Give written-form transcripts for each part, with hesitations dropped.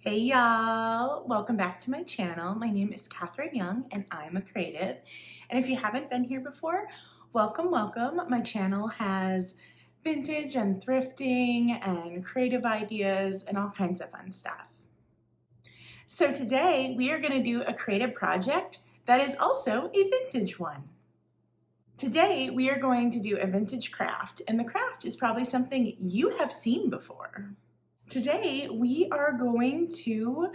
Hey y'all, welcome back to my channel. My name is Catherine Young and I'm a creative. And if you haven't been here before, welcome. My channel has vintage and thrifting and creative ideas and all kinds of fun stuff. So today we are going to do a creative project that is also a vintage one. Today we are going to do a vintage craft, and the craft is probably something you have seen before. Today we are going to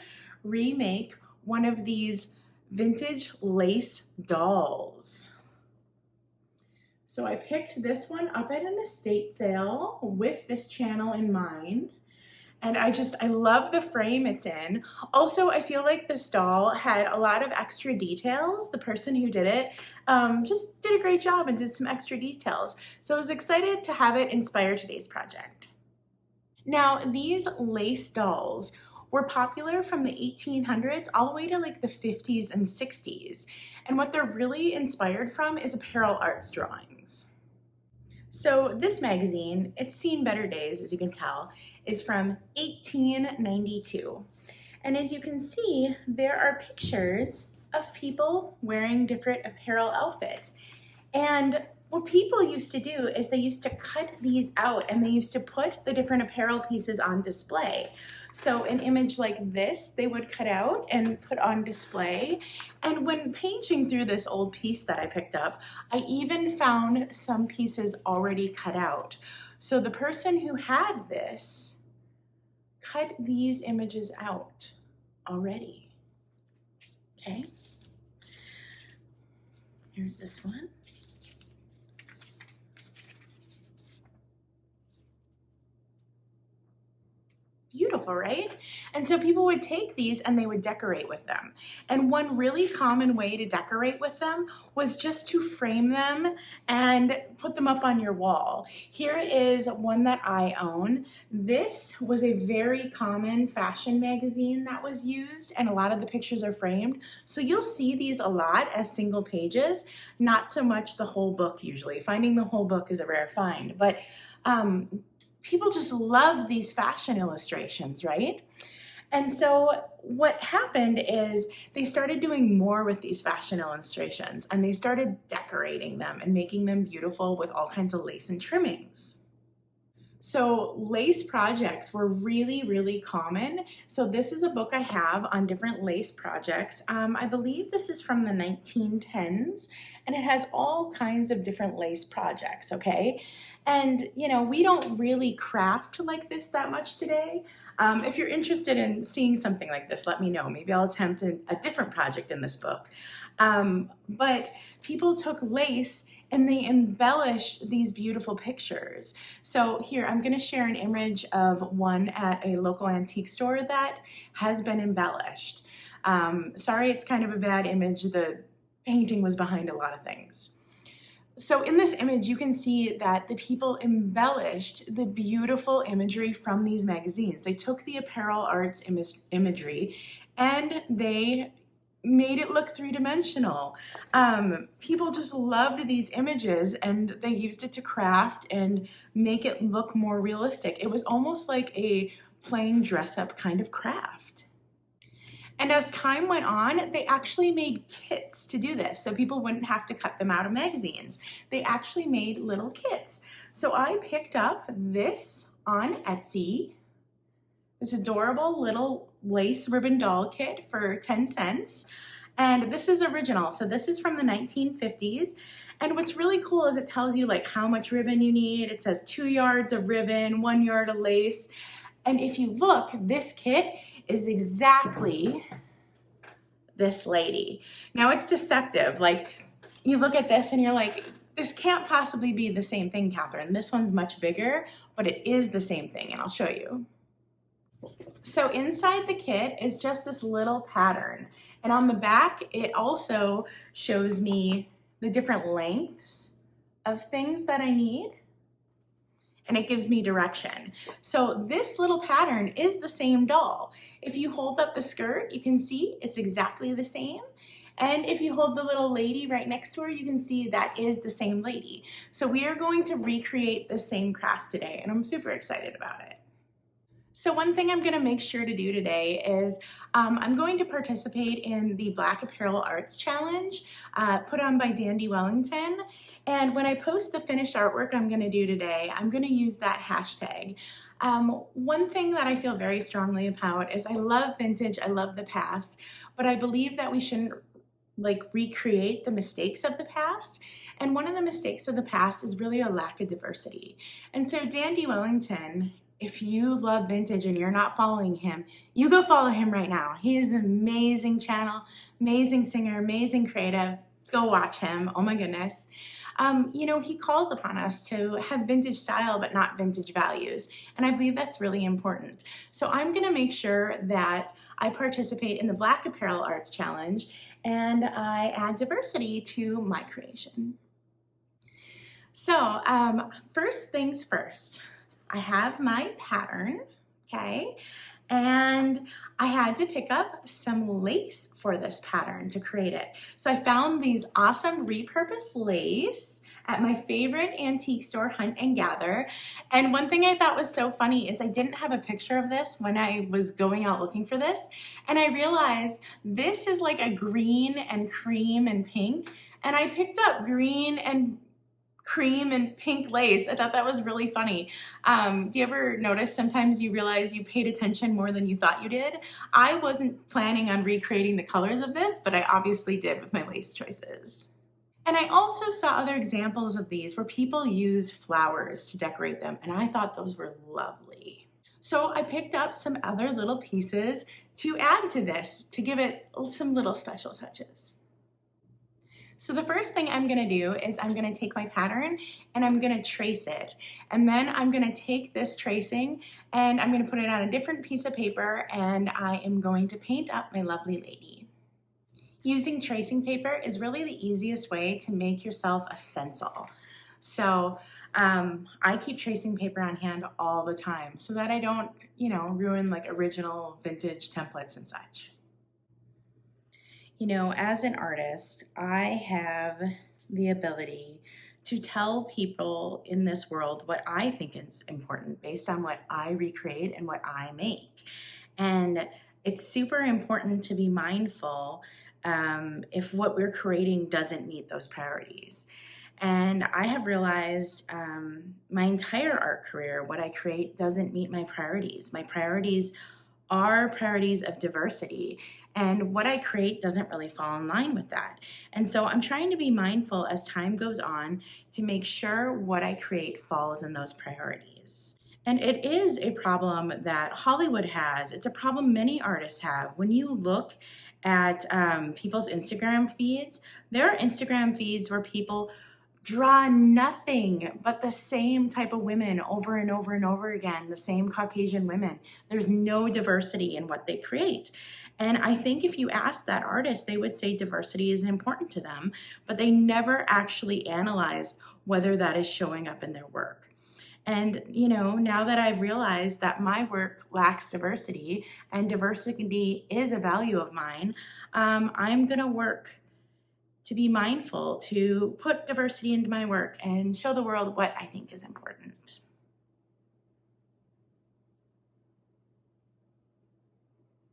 remake one of these vintage lace dolls. So I picked this one up at an estate sale with this channel in mind. And I love the frame it's in. Also, I feel like this doll had a lot of extra details. The person who did it just did a great job and did some extra details. So I was excited to have it inspire today's project. Now, these lace dolls were popular from the 1800s all the way to like the 50s and 60s. And what they're really inspired from is apparel arts drawings. So this magazine, it's seen better days, as you can tell, is from 1892. And as you can see, there are pictures of people wearing different apparel outfits. And what people used to do is they used to cut these out and they used to put the different apparel pieces on display. So an image like this, they would cut out and put on display. And when painting through this old piece that I picked up, I even found some pieces already cut out. So the person who had this cut these images out already. Okay. Here's this one. Beautiful, right? And so people would take these and they would decorate with them. And one really common way to decorate with them was just to frame them and put them up on your wall. Here is one that I own. This was a very common fashion magazine that was used, and a lot of the pictures are framed. So you'll see these a lot as single pages, not so much the whole book usually. Finding the whole book is a rare find, but people just love these fashion illustrations, right? And so what happened is they started doing more with these fashion illustrations, and they started decorating them and making them beautiful with all kinds of lace and trimmings. So lace projects were really common. So this is a book I have on different lace projects. I believe this is from the 1910s, and it has all kinds of different lace projects, okay? And you know, we don't really craft like this that much today. If you're interested in seeing something like this, let me know. Maybe I'll attempt a different project in this book. But people took lace and they embellished these beautiful pictures. So here, I'm gonna share an image of one at a local antique store that has been embellished. Sorry, it's kind of a bad image. The painting was behind a lot of things. So in this image, you can see that the people embellished the beautiful imagery from these magazines. They took the apparel arts imagery and they made it look three-dimensional. People just loved these images and they used it to craft and make it look more realistic. It was almost like a plain dress-up kind of craft. And as time went on, they actually made kits to do this, so people wouldn't have to cut them out of magazines. They actually made little kits. So I picked up this on Etsy, this adorable little lace ribbon doll kit for 10 cents. And this is original, so this is from the 1950s. And what's really cool is it tells you like how much ribbon you need. It says 2 yards of ribbon, 1 yard of lace. And if you look, this kit is exactly this lady. Now it's deceptive. Like you look at this and you're like, this can't possibly be the same thing, Catherine. This one's much bigger, but it is the same thing, and I'll show you. So inside the kit is just this little pattern. And on the back, it also shows me the different lengths of things that I need. And it gives me direction. So this little pattern is the same doll. If you hold up the skirt, you can see it's exactly the same. And if you hold the little lady right next to her, you can see that is the same lady. So we are going to recreate the same craft today, and I'm super excited about it. So one thing I'm gonna make sure to do today is I'm going to participate in the Black Apparel Arts Challenge put on by Wellington. And when I post the finished artwork I'm gonna do today, I'm gonna use that hashtag. One thing that I feel very strongly about is I love vintage, I love the past, but I believe that we shouldn't recreate the mistakes of the past. And one of the mistakes of the past is really a lack of diversity. And so Wellington, if you love vintage and you're not following him, you go follow him right now. He is an amazing channel, amazing singer, amazing creative. Go watch him, oh my goodness. He calls upon us to have vintage style but not vintage values, and I believe that's really important. So I'm gonna make sure that I participate in the Black Apparel Arts Challenge and I add diversity to my creation. So first things first, I have my pattern, okay? And I had to pick up some lace for this pattern to create it. So I found these awesome repurposed lace at my favorite antique store, Hunt and Gather. And one thing I thought was so funny is I didn't have a picture of this when I was going out looking for this. And I realized this is like a green and cream and pink. And I picked up green and cream and pink lace. I thought that was really funny. Do you ever notice sometimes you realize you paid attention more than you thought you did? I wasn't planning on recreating the colors of this, but I obviously did with my lace choices. And I also saw other examples of these where people used flowers to decorate them, and I thought those were lovely. So I picked up some other little pieces to add to this, to give it some little special touches. So the first thing I'm gonna do is I'm gonna take my pattern and I'm gonna trace it. And then I'm gonna take this tracing and I'm gonna put it on a different piece of paper and I am going to paint up my lovely lady. Using tracing paper is really the easiest way to make yourself a stencil. So I keep tracing paper on hand all the time so that I don't, ruin like original vintage templates and such. As an artist, I have the ability to tell people in this world what I think is important based on what I recreate and what I make. And it's super important to be mindful if what we're creating doesn't meet those priorities. And I have realized my entire art career, what I create doesn't meet my priorities. My priorities are priorities of diversity, and what I create doesn't really fall in line with that. And so I'm trying to be mindful as time goes on to make sure what I create falls in those priorities. And it is a problem that Hollywood has. It's a problem many artists have. When you look at people's Instagram feeds, there are Instagram feeds where people draw nothing but the same type of women over and over and over again, the same Caucasian women. There's no diversity in what they create. And I think if you ask that artist, they would say diversity is important to them, but they never actually analyzed whether that is showing up in their work. And, now that I've realized that my work lacks diversity and diversity is a value of mine, I'm gonna work to be mindful, to put diversity into my work and show the world what I think is important.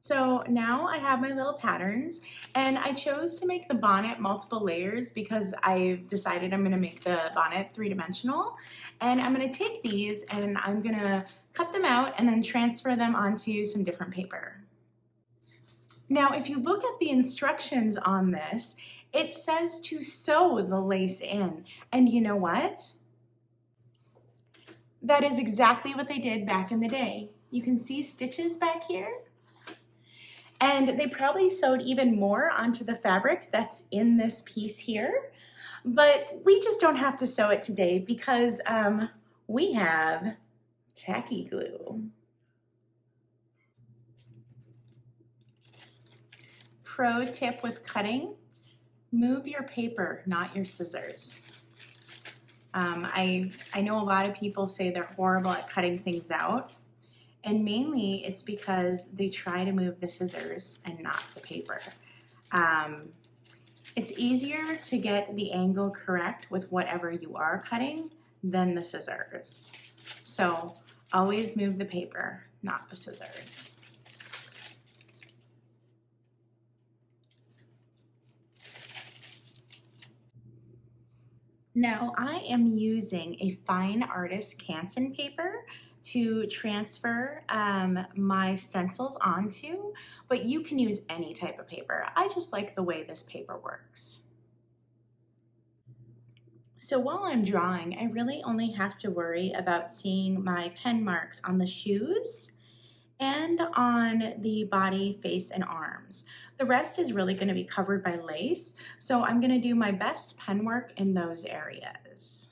So now I have my little patterns, and I chose to make the bonnet multiple layers because I've decided I'm gonna make the bonnet three-dimensional. And I'm gonna take these and I'm gonna cut them out and then transfer them onto some different paper. Now, if you look at the instructions on this, it says to sew the lace in. And you know what? That is exactly what they did back in the day. You can see stitches back here. And they probably sewed even more onto the fabric that's in this piece here. But we just don't have to sew it today because we have tacky glue. Pro tip with cutting: move your paper, not your scissors. I know a lot of people say they're horrible at cutting things out, and mainly it's because they try to move the scissors and not the paper. It's easier to get the angle correct with whatever you are cutting than the scissors. So always move the paper, not the scissors. Now I am using a fine artist Canson paper to transfer my stencils onto, but you can use any type of paper. I just like the way this paper works. So while I'm drawing, I really only have to worry about seeing my pen marks on the shoes and on the body, face, and arms. The rest is really going to be covered by lace, so I'm going to do my best pen work in those areas.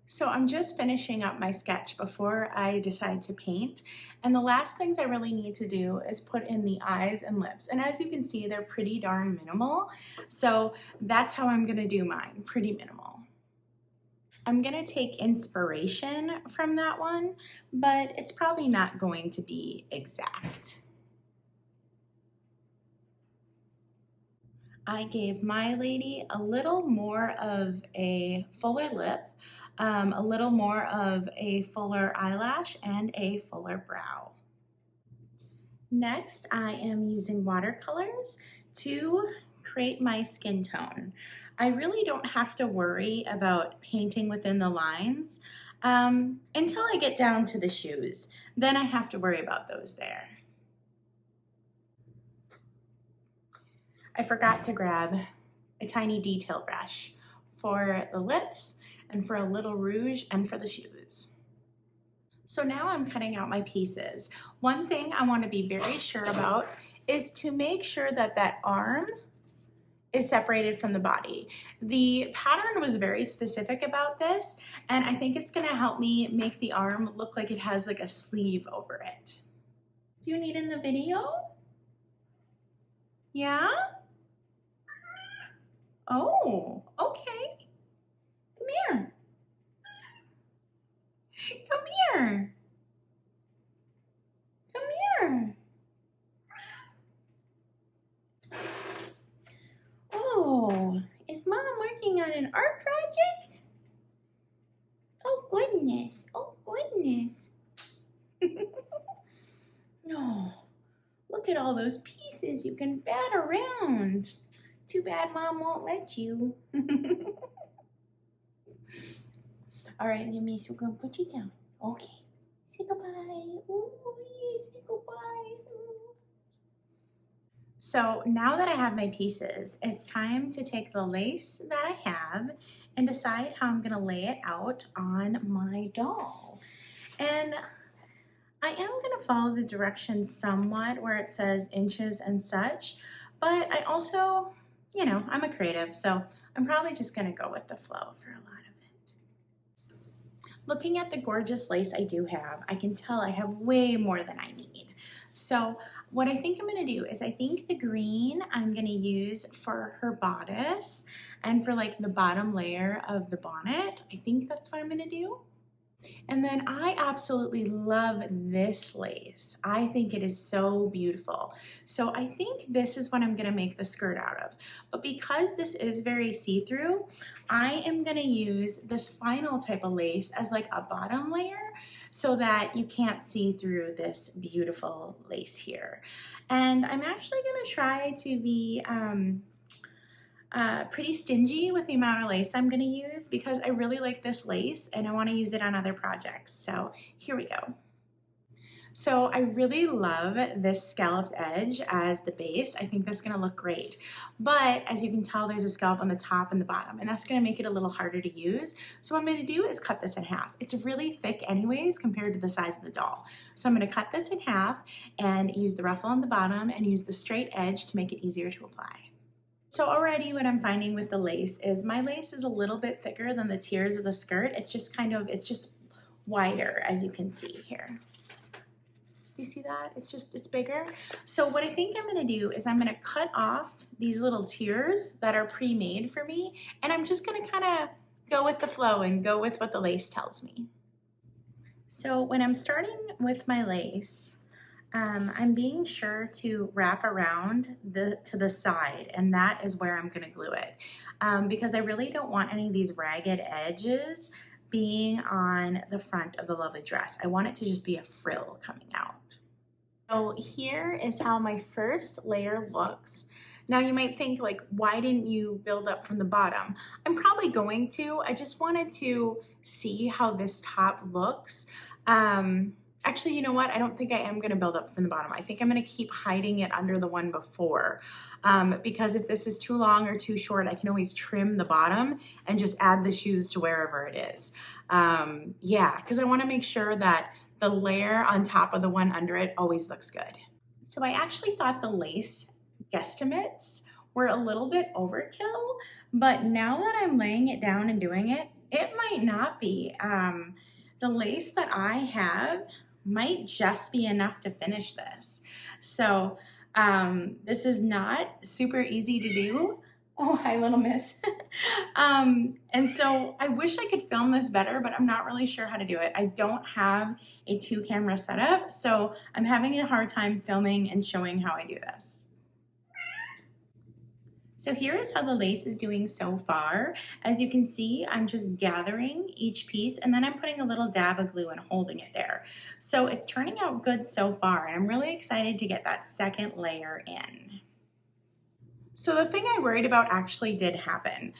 So I'm just finishing up my sketch before I decide to paint, and the last things I really need to do is put in the eyes and lips, and as you can see, they're pretty darn minimal, so that's how I'm going to do mine, pretty minimal. I'm gonna take inspiration from that one, but it's probably not going to be exact. I gave my lady a little more of a fuller lip, a little more of a fuller eyelash, and a fuller brow. Next, I am using watercolors to create my skin tone. I really don't have to worry about painting within the lines until I get down to the shoes. Then I have to worry about those there. I forgot to grab a tiny detail brush for the lips and for a little rouge and for the shoes. So now I'm cutting out my pieces. One thing I want to be very sure about is to make sure that that arm is separated from the body. The pattern was very specific about this, and I think it's gonna help me make the arm look like it has like a sleeve over it. Do you need in the video? Yeah? Oh, okay. Come here. Come here. Come here. Oh, is Mom working on an art project? Oh goodness, oh goodness. No, look at all those pieces you can bat around. Too bad Mom won't let you. All right, Yami's, we're gonna put you down. Okay, say goodbye. Ooh, yeah, say goodbye. Ooh. So now that I have my pieces, it's time to take the lace that I have and decide how I'm gonna lay it out on my doll. And I am gonna follow the directions somewhat where it says inches and such, but I also, you know, I'm a creative, so I'm probably just gonna go with the flow for a lot of it. Looking at the gorgeous lace I do have, I can tell I have way more than I need. So what I think I'm gonna do is I think the green I'm gonna use for her bodice and for like the bottom layer of the bonnet. I think that's what I'm gonna do. And then I absolutely love this lace. I think it is so beautiful. So I think this is what I'm gonna make the skirt out of. But because this is very see-through, I am gonna use this final type of lace as like a bottom layer so that you can't see through this beautiful lace here. And I'm actually gonna try to be pretty stingy with the amount of lace I'm gonna use because I really like this lace and I wanna use it on other projects. So here we go. So I really love this scalloped edge as the base. I think that's gonna look great. But as you can tell, there's a scallop on the top and the bottom, and that's gonna make it a little harder to use. So what I'm gonna do is cut this in half. It's really thick anyways compared to the size of the doll. So I'm gonna cut this in half and use the ruffle on the bottom and use the straight edge to make it easier to apply. So already what I'm finding with the lace is my lace is a little bit thicker than the tiers of the skirt. It's just wider, as you can see here. Do you see that? It's bigger. So what I think I'm gonna do is I'm gonna cut off these little tiers that are pre-made for me, and I'm just gonna kind of go with the flow and go with what the lace tells me. So when I'm starting with my lace, I'm being sure to wrap around to the side, and that is where I'm gonna glue it because I really don't want any of these ragged edges being on the front of the lovely dress. I want it to just be a frill coming out. So here is how my first layer looks. Now you might think, like, why didn't you build up from the bottom? I'm probably going to. I just wanted to see how this top looks. Actually, you know what? I don't think I am going to build up from the bottom. I think I'm going to keep hiding it under the one before, because if this is too long or too short, I can always trim the bottom and just add the shoes to wherever it is. Yeah, because I want to make sure that the layer on top of the one under it always looks good. So I actually thought the lace guesstimates were a little bit overkill, but now that I'm laying it down and doing it, it might not be. The lace that I have might just be enough to finish this. So this is not super easy to do. Oh, hi, little miss. And so I wish I could film this better, but I'm not really sure how to do it. I don't have a 2-camera setup, so I'm having a hard time filming and showing how I do this. So here is how the lace is doing so far. As you can see, I'm just gathering each piece and then I'm putting a little dab of glue and holding it there. So it's turning out good so far, and I'm really excited to get that second layer in. So the thing I worried about actually did happen.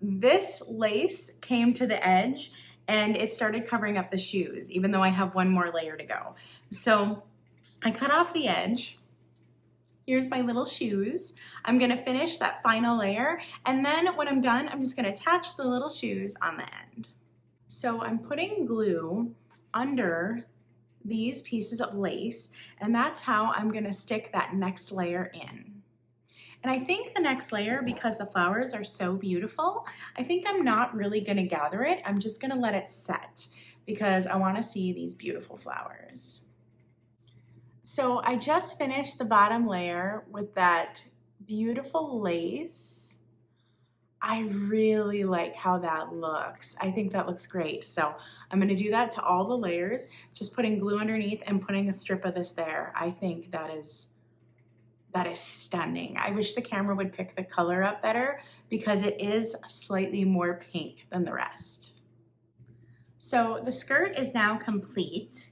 This lace came to the edge and it started covering up the shoes, even though I have one more layer to go. So I cut off the edge. Here's my little shoes. I'm gonna finish that final layer, and then when I'm done, I'm just gonna attach the little shoes on the end. So I'm putting glue under these pieces of lace, and that's how I'm gonna stick that next layer in. And I think the next layer, because the flowers are so beautiful, I think I'm not really gonna gather it. I'm just gonna let it set because I wanna see these beautiful flowers. So I just finished the bottom layer with that beautiful lace. I really like how that looks. I think that looks great. So I'm gonna do that to all the layers, just putting glue underneath and putting a strip of this there. I think that is stunning. I wish the camera would pick the color up better because it is slightly more pink than the rest. So the skirt is now complete.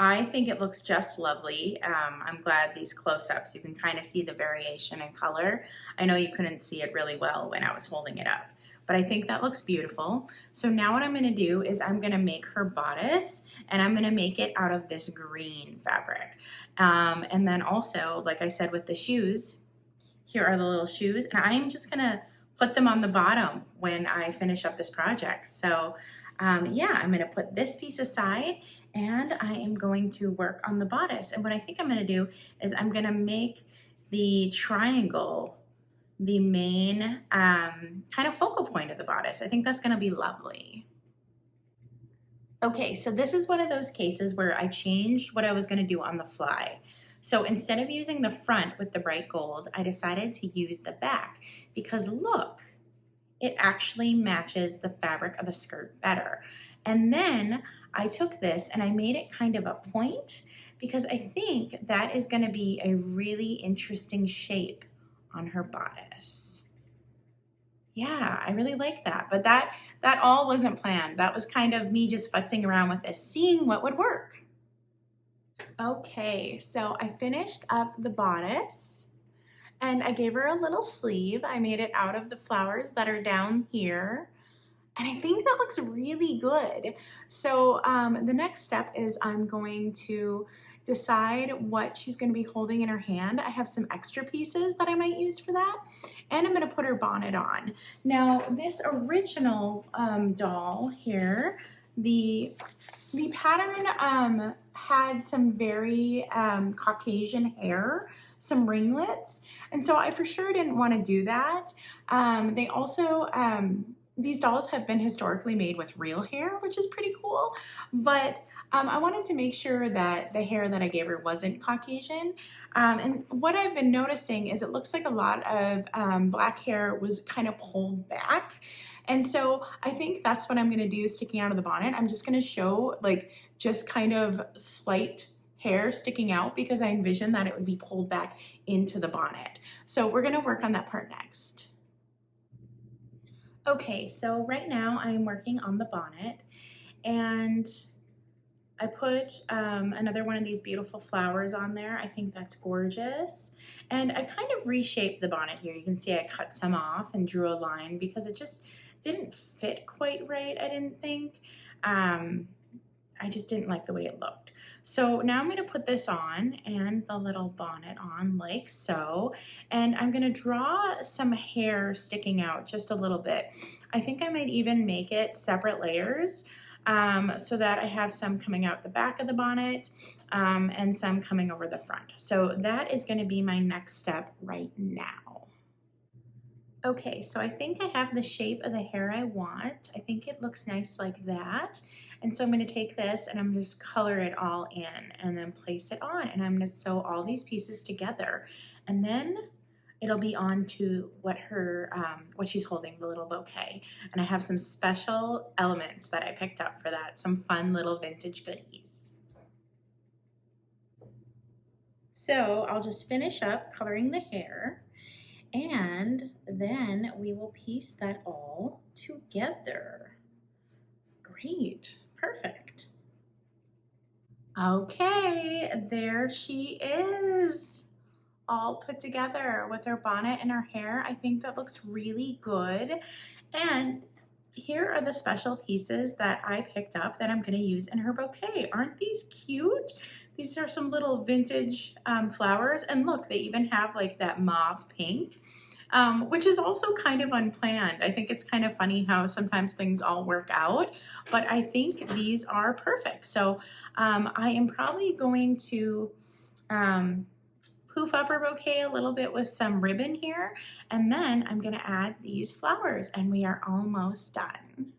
I think it looks just lovely. I'm glad these close-ups, you can kind of see the variation in color. I know you couldn't see it really well when I was holding it up, but I think that looks beautiful. So now what I'm gonna do is I'm gonna make her bodice, and I'm gonna make it out of this green fabric. And then also, like I said with the shoes, here are the little shoes, and I'm just gonna put them on the bottom when I finish up this project. So yeah, I'm gonna put this piece aside and I am going to work on the bodice. And what I think I'm gonna do is I'm gonna make the triangle the main kind of focal point of the bodice. I think that's gonna be lovely. Okay, so this is one of those cases where I changed what I was gonna do on the fly. So instead of using the front with the bright gold, I decided to use the back because look, it actually matches the fabric of the skirt better. And then I took this and I made it kind of a point because I think that is gonna be a really interesting shape on her bodice. Yeah, I really like that, but that all wasn't planned. That was kind of me just futzing around with this, seeing what would work. Okay, so I finished up the bodice and I gave her a little sleeve. I made it out of the flowers that are down here. And I think that looks really good. So the next step is I'm going to decide what she's going to be holding in her hand. I have some extra pieces that I might use for that. And I'm going to put her bonnet on. Now this original doll here, the pattern had some very Caucasian hair, some ringlets. And so I for sure didn't want to do that. They also, these dolls have been historically made with real hair, which is pretty cool, but I wanted to make sure that the hair that I gave her wasn't Caucasian. And what I've been noticing is it looks like a lot of black hair was kind of pulled back. And so I think that's what I'm gonna do sticking out of the bonnet. I'm just gonna show like just kind of slight hair sticking out because I envisioned that it would be pulled back into the bonnet. So we're gonna work on that part next. Okay, so right now I'm working on the bonnet, and I put another one of these beautiful flowers on there. I think that's gorgeous. And I kind of reshaped the bonnet here. You can see I cut some off and drew a line because it just didn't fit quite right, I didn't think. I just didn't like the way it looked. So now I'm going to put this on and the little bonnet on like so. And I'm going to draw some hair sticking out just a little bit. I think I might even make it separate layers so that I have some coming out the back of the bonnet and some coming over the front. So that is going to be my next step right now. Okay, so I think I have the shape of the hair I want. I think it looks nice like that. And so I'm going to take this and I'm just color it all in and then place it on. And I'm going to sew all these pieces together. And then it'll be on to what she's holding, the little bouquet. And I have some special elements that I picked up for that, some fun little vintage goodies. So I'll just finish up coloring the hair. And then we will piece that all together. Great, perfect. Okay, there she is, all put together with her bonnet and her hair. I think that looks really good. And here are the special pieces that I picked up that I'm gonna use in her bouquet. Aren't these cute? These are some little vintage flowers, and look, they even have like that mauve pink, which is also kind of unplanned. I think it's kind of funny how sometimes things all work out, but I think these are perfect. So I am probably going to poof up her bouquet a little bit with some ribbon here, and then I'm gonna add these flowers, and we are almost done.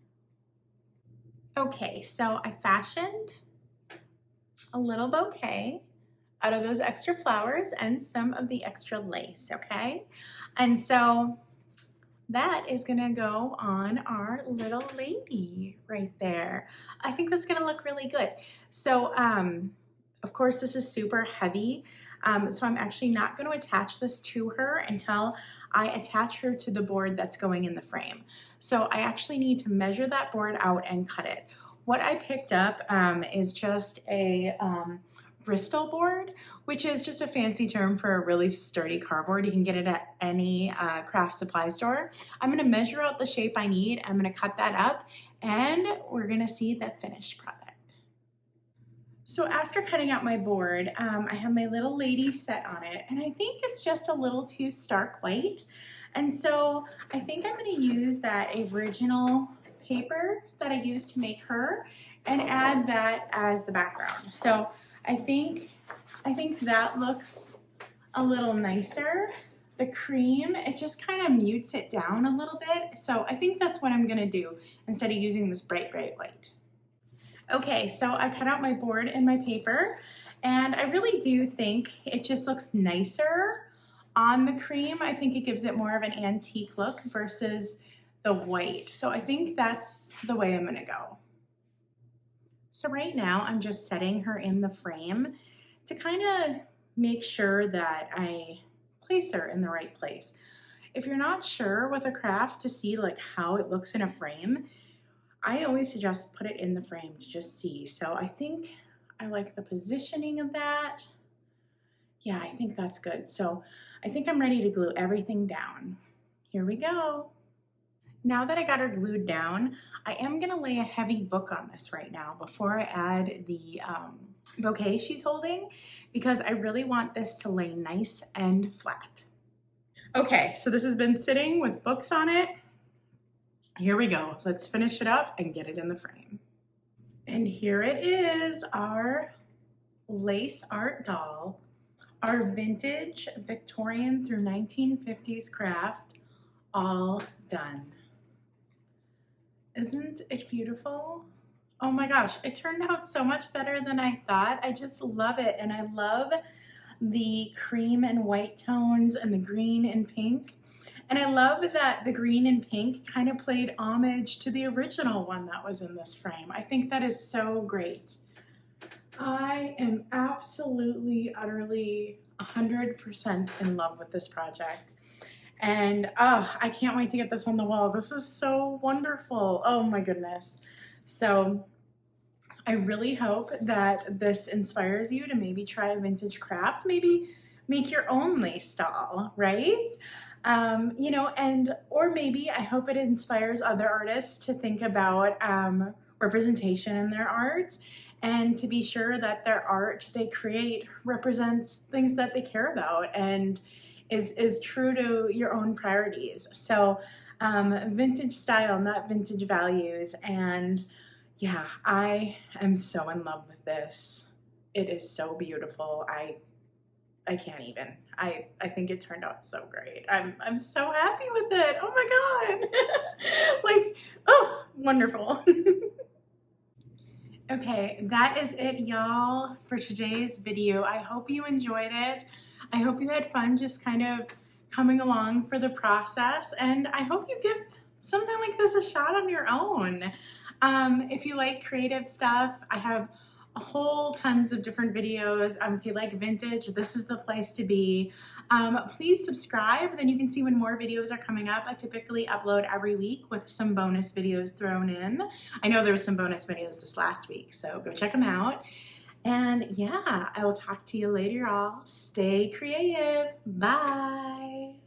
Okay, so I fashioned a little bouquet out of those extra flowers and some of the extra lace, okay? And so that is gonna go on our little lady right there. I think that's gonna look really good. So, of course, this is super heavy, so I'm actually not gonna attach this to her until I attach her to the board that's going in the frame. So I actually need to measure that board out and cut it. What I picked up is just a Bristol board, which is just a fancy term for a really sturdy cardboard. You can get it at any craft supply store. I'm gonna measure out the shape I need. I'm gonna cut that up and we're gonna see the finished product. So after cutting out my board, I have my little lady set on it, and I think it's just a little too stark white. And so I think I'm gonna use that original paper that I used to make her and add that as the background. So I think that looks a little nicer. The cream, it just kind of mutes it down a little bit. So I think that's what I'm gonna do instead of using this bright, bright white. Okay, so I cut out my board and my paper, and I really do think it just looks nicer on the cream. I think it gives it more of an antique look versus the white. So I think that's the way I'm gonna go. So right now I'm just setting her in the frame to kind of make sure that I place her in the right place. If you're not sure with a craft to see like how it looks in a frame, I always suggest put it in the frame to just see. So I think I like the positioning of that. Yeah, I think that's good. So I think I'm ready to glue everything down. Here we go. Now that I got her glued down, I am gonna lay a heavy book on this right now before I add the bouquet she's holding, because I really want this to lay nice and flat. Okay, so this has been sitting with books on it. Here we go. Let's finish it up and get it in the frame. And here it is, our lace art doll, our vintage Victorian through 1950s craft, all done. Isn't it beautiful? Oh my gosh, it turned out so much better than I thought. I just love it, and I love the cream and white tones and the green and pink. And I love that the green and pink kind of played homage to the original one that was in this frame. I think that is so great. I am absolutely, utterly 100% in love with this project. And oh, I can't wait to get this on the wall. This is so wonderful. Oh my goodness. So I really hope that this inspires you to maybe try a vintage craft, maybe make your own lace doll, right? You know, and or maybe I hope it inspires other artists to think about representation in their art, and to be sure that their art they create represents things that they care about and is true to your own priorities. So vintage style, not vintage values. And yeah, I am so in love with this. It is so beautiful. I can't even. I think it turned out so great. I'm so happy with it. Oh my God. Like, oh, wonderful. Okay, that is it, y'all, for today's video. I hope you enjoyed it. I hope you had fun just kind of coming along for the process, and I hope you give something like this a shot on your own. If you like creative stuff, I have a whole tons of different videos. If you like vintage, this is the place to be. Please subscribe, then you can see when more videos are coming up. I typically upload every week with some bonus videos thrown in. I know there was some bonus videos this last week, so go check them out. And yeah, I will talk to you later, y'all. Stay creative. Bye.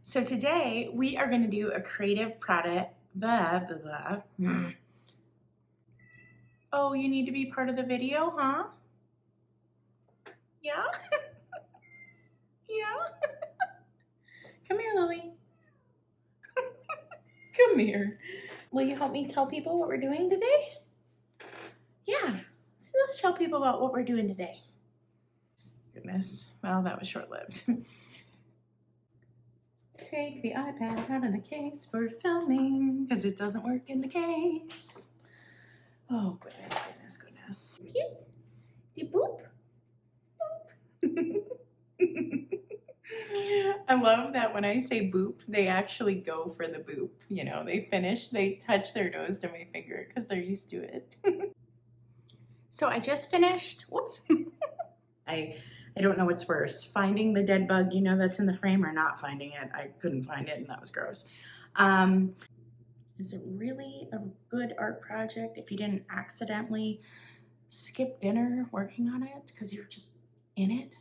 So today we are going to do a creative product. Blah, blah, blah. Oh, you need to be part of the video, huh? Yeah? Yeah? Come here, Lily. Come here. Will you help me tell people what we're doing today? Yeah. So let's tell people about what we're doing today. Goodness. Well, that was short-lived. Take the iPad out of the case for filming because it doesn't work in the case. Oh, goodness, goodness, goodness. Yes. Do boop? Boop. I love that when I say boop, they actually go for the boop. You know, they finish, they touch their nose to my finger because they're used to it. So I just finished, whoops. I don't know what's worse, finding the dead bug, you know, that's in the frame, or not finding it. I couldn't find it and that was gross. Is it really a good art project if you didn't accidentally skip dinner working on it because you're just in it?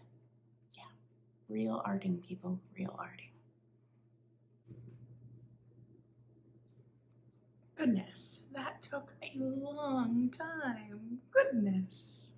Yeah, real arting, people, real arting. Goodness, that took a long time. Goodness.